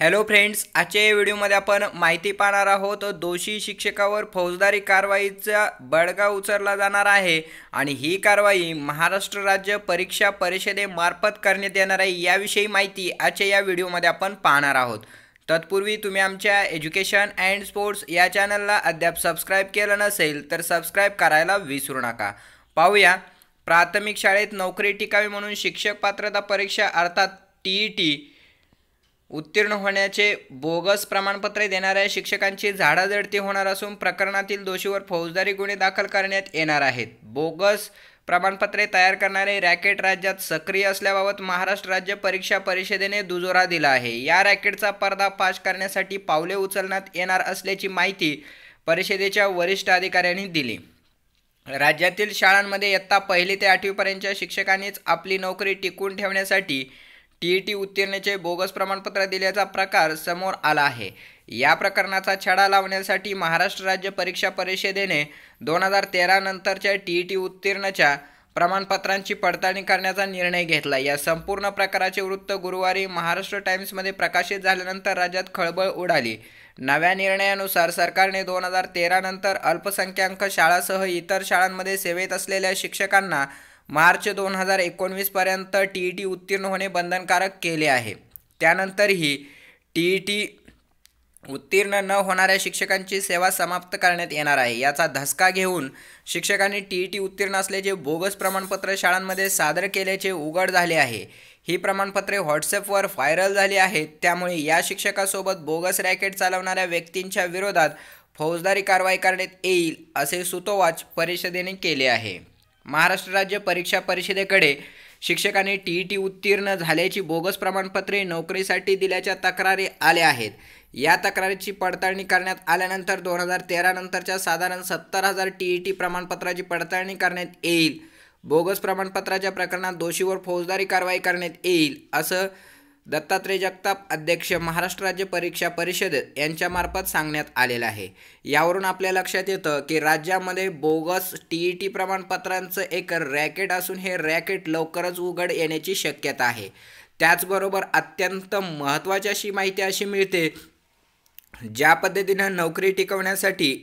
Hello friends, आजच्या या व्हिडिओमध्ये आपण माहिती पाहणार आहोत दोषी शिक्षकावर फौजदारी कारवाईचा बडगा उचलला जाणार आहे आणि ही कारवाई महाराष्ट्र राज्य परीक्षा परिषदेमार्फत करण्यात येणार आहे। याविषयी माहिती आजच्या या व्हिडिओमध्ये आपण पाहणार आहोत। तत्पूर्वी तुम्ही आमच्या एज्युकेशन अँड स्पोर्ट्स या चॅनलला अद्याप सबस्क्राईब केलं नसेल तर सबस्क्राईब करायला विसरू नका। पाहूया, प्राथमिक शाळेत नोकरी टिकावी म्हणून शिक्षक पात्रता परीक्षा अर्थात TET उत्तीर्ण होण्याचे बोगस प्रमाणपत्रे देणाऱ्या शिक्षकांची झाडाझडती होणार असून प्रकरणातील दोषीवर फौजदारी गुन्हे दाखल करण्यात येणार आहेत। बोगस प्रमाणपत्रे तयार करणारे रॅकेट राज्यात सक्रिय असल्याबाबत महाराष्ट्र राज्य परीक्षा परिषदेने दुजोरा दिला आहे। या रॅकेटचा पर्दाफाश करण्यासाठी पावले उचलण्यात येणार असल्याची माहिती परिषदेच्या वरिष्ठ अधिकाऱ्यांनी दिली। राज्यातील शाळांमध्ये इयत्ता 1 ते 8वी पर्यंतच्या शिक्षकांनीच आपली नोकरी टिकवून ठेवण्यासाठी TET उत्तीर्णचे बोगस प्रमाणपत्र दिल्याचा प्रकार समोर आला आहे। या प्रकरणाचा छडा लावण्यासाठी महाराष्ट्र राज्य परीक्षा परिषदेने 2013 नंतरच्या TET उत्तीर्णच्या प्रमाणपत्रांची पडताळणी करण्याचा निर्णय घेतला। या संपूर्ण प्रकाराचे वृत्त गुरुवारी महाराष्ट्र टाइम्समध्ये प्रकाशित झाल्यानंतर राज्यात खळबळ उडाली। नव्या निर्णयानुसार सरकारने 2013 नंतर अल्पसंख्याक शाळांसह इतर शाळांमध्ये सेवेत असलेल्या शिक्षकांना मार्च 2019 पर्यंत TET उत्तीर्ण होणे बंधनकारक केले आहे। त्यानंतरही TET उत्तीर्ण न होणाऱ्या शिक्षकांची सेवा समाप्त करण्यात येणार आहे। याचा धसका घेऊन शिक्षकांनी TET उत्तीर्ण असल्याचे बोगस प्रमाणपत्र शाळांमध्ये सादर केल्याचे उघड झाले आहे। ही प्रमाणपत्रे व्हॉट्सॲपवर व्हायरल झाली आहेत। त्यामुळे या शिक्षकासोबत बोगस रॅकेट चालवणाऱ्या व्यक्तींच्या विरोधात फौजदारी कारवाई करण्यात येईल असे सूतोवाच परिषदेने केले आहे। महाराष्ट्र राज्य परीक्षा परिषदेकडे शिक्षकांनी TET उत्तीर्ण झाल्याची बोगस प्रमाणपत्रे नोकरीसाठी दिल्याच्या तक्रारी आल्या आहेत। या तक्रारीची पडताळणी करण्यात आल्यानंतर 2013 नंतरच्या साधारण 70,000 TET प्रमाणपत्राची पडताळणी करण्यात येईल। बोगस प्रमाणपत्राच्या प्रकरणात दोषीवर फौजदारी कारवाई करण्यात येईल असं दत्तात्रय जगताप, अध्यक्ष महाराष्ट्र राज्य परीक्षा परिषद यांच्यामार्फत सांगण्यात आलेलं आहे। यावरून आपल्या लक्षात येतं की राज्यामध्ये बोगस TET प्रमाणपत्रांचं एक रॅकेट असून हे रॅकेट लवकरच उघड येण्याची शक्यता आहे। त्याचबरोबर अत्यंत महत्त्वाची अशी माहिती अशी मिळते, ज्या पद्धतीनं नोकरी टिकवण्यासाठी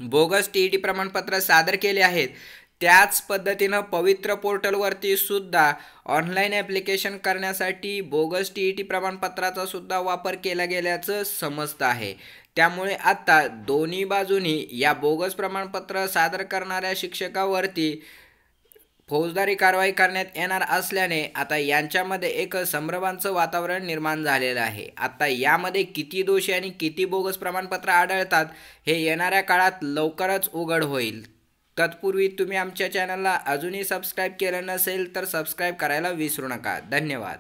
बोगस TET प्रमाणपत्र सादर केले आहेत त्याच पद्धतीनं पवित्र पोर्टलवरती सुद्धा ऑनलाईन ॲप्लिकेशन करण्यासाठी बोगस TET प्रमाणपत्राचा सुद्धा वापर केला गेल्याचं समजतं आहे। त्यामुळे आता दोन्ही बाजूनी या बोगस प्रमाणपत्र सादर करणाऱ्या शिक्षकावरती फौजदारी कारवाई करण्यात येणार असल्याने आता यांच्यामध्ये एक संभ्रमाचं वातावरण निर्माण झालेलं आहे। आता यामध्ये किती दोषी आणि किती बोगस प्रमाणपत्र आढळतात हे येणाऱ्या काळात लवकरच उघड होईल। तत्पूर्वी तुम्ही आमच्या चॅनलला अजूनही सबस्क्राईब केलं नसेल तर सबस्क्राईब करायला विसरू नका। धन्यवाद।